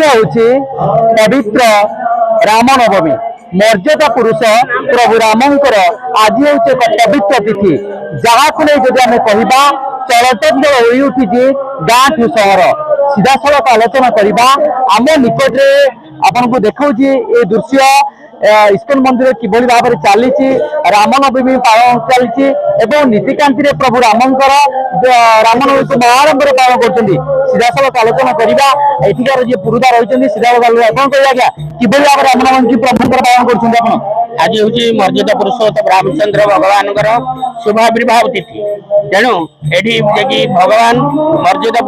हूँ पवित्र रामनवमी मर्यादा पुरुष प्रभु रामंकर आज हूँ एक पवित्र तिथि जहाँ को नहीं जब आम कह चलचंद हो उठी गाँ ठू सहर सीधा सड़क आलोचना करवा आम निकट आपन को देखा ये दृश्य इस्कन मंदिर किभली भाव में चली रामनवमी पालन चलती नीतिकांति प्रभु रामंकर रामनवमी को महारंभ पालन कर सीधा सड़क आलोचना करवा एठिकार जी पुरुधा रही सीधा कौन कह आज्ञा किभली भाव रामनवमी प्रभुंर पालन कर आज हूँ मर्यादा पुरुषोत्तम रामचंद्र भगवान शुभाविर्भाव तिथि तेणु ये भगवान मर्यादा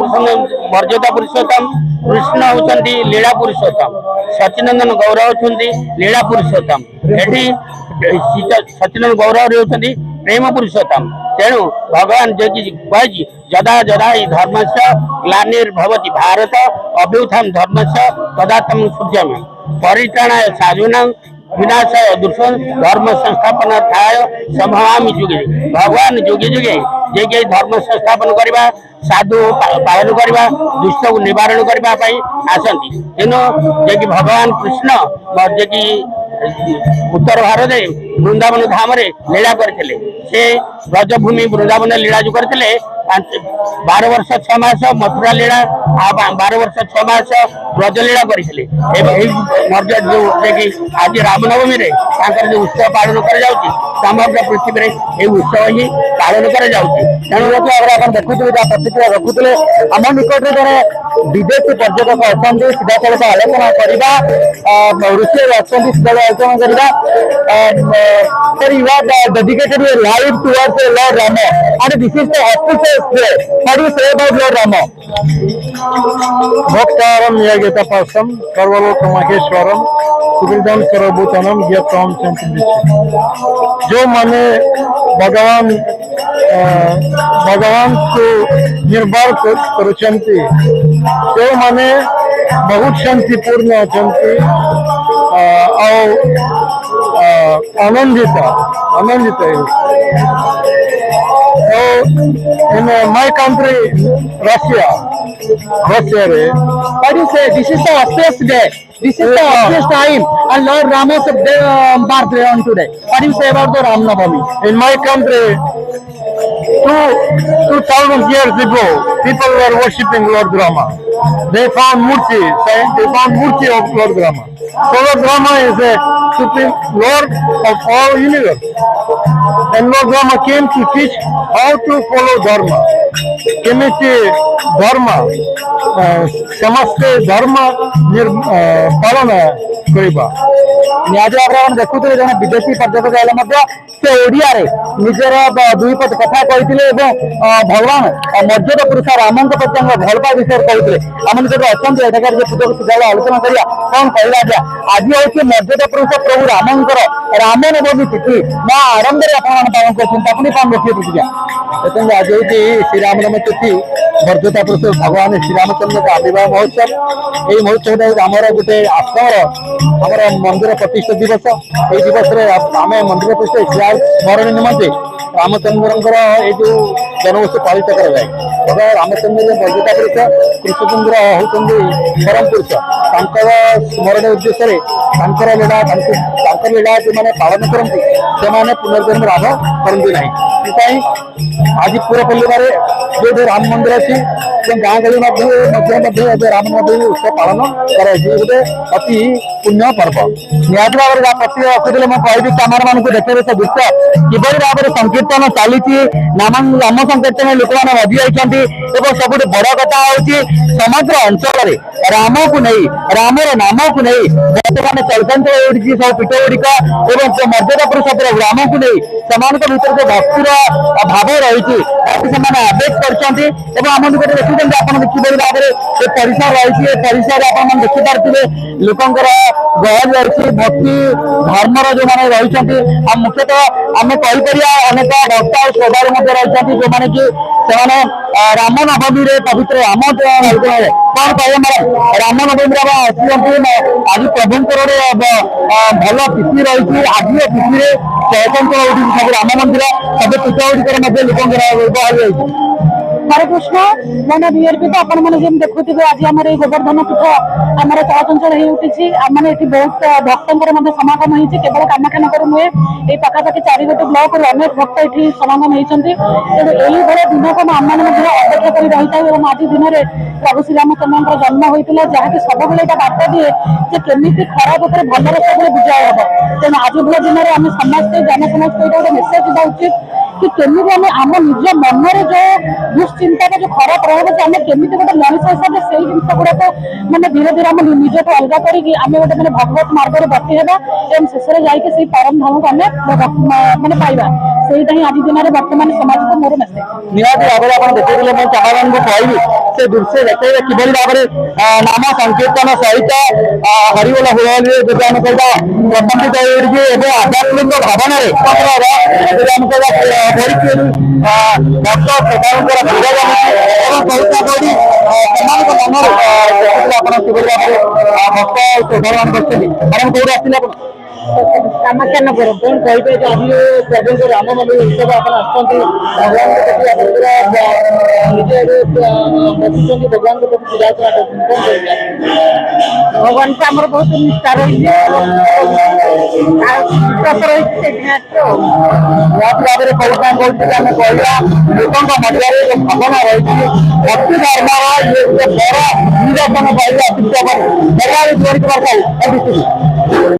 पुरुषोत्तम कृष्ण होती लीला पुरुषोत्तम सचिनंदन गौरव होती लीला पुरुषोत्तम एटी सचिनंदन गौरव होती प्रेम पुरुषोत्तम तेणु भगवान कही जदा जदा धर्म से ग्लानिर्भवति भारत अभ्युत्थान धर्म से तदात्म सूर्यम परित्राणाय साधूनां विनाशाय दुष्ट धर्म संस्थापन संभवामी जुगे भगवान जुगे जुगे जे धर्म संस्थापन करवा साधु पालन करवा दुष्ट को निवारण करने आसती तेणु जे भगवान कृष्ण जे उत्तर भारत वृंदावन धाम लीला करते से ब्रजभूमि वृंदावन लीला जो करते 12 वर्ष 6 मास मथुरा लीला 12 वर्ष 6 मास ब्रजलीला करते आज रामनवमी जो उत्सव पालन कर समग्र पृथ्वी में यह उत्सव ही पालन कर देखुए प्रतिक्रिया रखुले आम निकट जड़े विदेशी पर्यटक अच्छा सीधा सड़क आलोचना करवा ऋषि अच्छा सीधा आलोचना करवा you have dedicated your life towards Lord Rama and this is the auspicious day. What do you say about Lord Rama? Bhaktaram Yagatapasam Sarvaloka Maheshwaram Subridam Sarabhutanam Gyatam Chantidichi जो माने भगवान को निर्भर करुचंती जो माने बहुत शांतिपूर्ण अचंती आनंदित so in my country Russia रे what do you say this is the auspicious day this is the auspicious time and Lord Rama's birthday on today what do you say about the Ram Navami in my country 2000 years ago people were worshipping Lord Rama they found murti of Lord Rama so Lord Rama is a supreme Lord of all universe and Lord Rama came to teach how to follow dharma केमिति धर्म समस्ते धर्म पालन करबा निज भाव देखुते जन विदेशी पर्यटक आए से ओडिया निजर दुई पद कथा कहते भगवान मर्यादा पुरुष राम प्रति भल पाए विषय कहते आम निकट अच्छा एठार पूजक आलोचना करवा कौन कहला आज्ञा आज हूँ मर्यादा पुरुष प्रभु रामंकर रामनवमी तिथि माँ आरंभ पालन कर कौन रखिए प्रतिज्ञा देखते आज हूँ श्रीरामनवमी तिथि मर्यादा पुरुष भगवान श्रीरामचंद्र का आविर्भाव महोत्सव यही महोत्सव आमर गोटे आश्रम आमर मंदिर प्रतिष्ठा दिवस ये दिवस आम मंदिर प्रतिष्ठा स्मरण निमंते रामचंद्र ये जो जनोत्सव पालित कराए भगवान रामचंद्र मर्यादा पुरुष कृष्णचंद्र होती परम पुरुष स्मरण उद्देश्य लीला जो मैंने पालन करती से पुनर्जन्म लाभ करती ना आज पूरा परिवार जो राम मंदिर अच्छी गाँ गली मध्य रामनवमी उत्सव पालन कर गोटे अति पुण्य पर्व निहत भाव में प्रतिक्रिया रखुले मुझे कहि कैमरा मान देखिए से दृश्य किभली भाव में संकीर्तन चली नाम संकीर्तन लोक मैंने मजी जाती सब बड़ कथा हूँ समग्र अंचल राम को नहीं रामर नाम को नहीं बर्तमान चलचंत सब पीठ गुड़िक मर्यादा पुरुष राम को नहीं से भीतर जो भक्तिर भाव रही आवेश कर आम निकट देखुं आप किभली भाव में परिसर रही परिसर आप देखिपे लोकंर गहल रही भक्ति धर्मर जो मैंने रही मुख्यतः आम कहीपर अनेक भक्त और श्रद्धा रही जो मैंने कि राम नवमी पवित्र राम कौन कहे मैडम राम नवमी आज प्रभुंर भल तिथि रही आज तिथि चैतन्य सब राम मंदिर सब पीठ गुड़िक लोक गहल रही हरे कृष्ण मो ना बीआरपी तो आपण मैंने जमी देखुवे आज आम गोवर्धन पीठ आम चलचंचल हो उठी आम ये बहुत भक्तर समागम होती केवल कामाख्यानगर नुहे ये पाखापाखि 4 गोटे ब्लक अनेक भक्त ये समागम होती तेणु यही दिन को आम मैंने अपेक्षा कर रही था आज दिन में प्रभु श्रीरामचंद्र जन्म होता जहाँकि सब बार्ता दिए कि केमी खराब उपर भलर सब विजय हम तेणु आज भला दिन में आम समस्ते जन समस्त गोटे मेसेज देवा उचित कि केमी आम निज मनरे जो दुश्चिंता जो खराब रहा आम केमी गोटे मनुष्य हिसाब से जिन गुड़ाक मैंने धीरे धीरे आम निज को अलग करके आम गोटे मैंने भगवत मार्ग में बती हेबा एवं शेष में जाकि परम धाम को आम मैंने पाइबा से आज दिन में वर्तमान समाज को मोर मेसेज निहाती भाव में आप देखते मैं चाहवान को कहबी से दृश्य देखते किभली भाव में नाम संकीर्तन सहित हरिबोल हुलहली जब आम कहवा प्रकम्पित होगी आध्यात्मिक भावना आम कहवा भक्त प्रधान पूजा जमी आप किभली भाव भक्त भगवान करते कौन आसले कामाख्यानगर कौन कहे आज प्रभु राम मंदिर उत्सव आप भगवान निजे भगवान को पूजा कौन कहे भगवान को आम बहुत निष्ठा रही विश्वास रही भाव में कौन कौन आम कहला लोकों मध्य भावना रही भक्ति धर्म ये बड़ निरसन पाइबा शिक्षा भगवान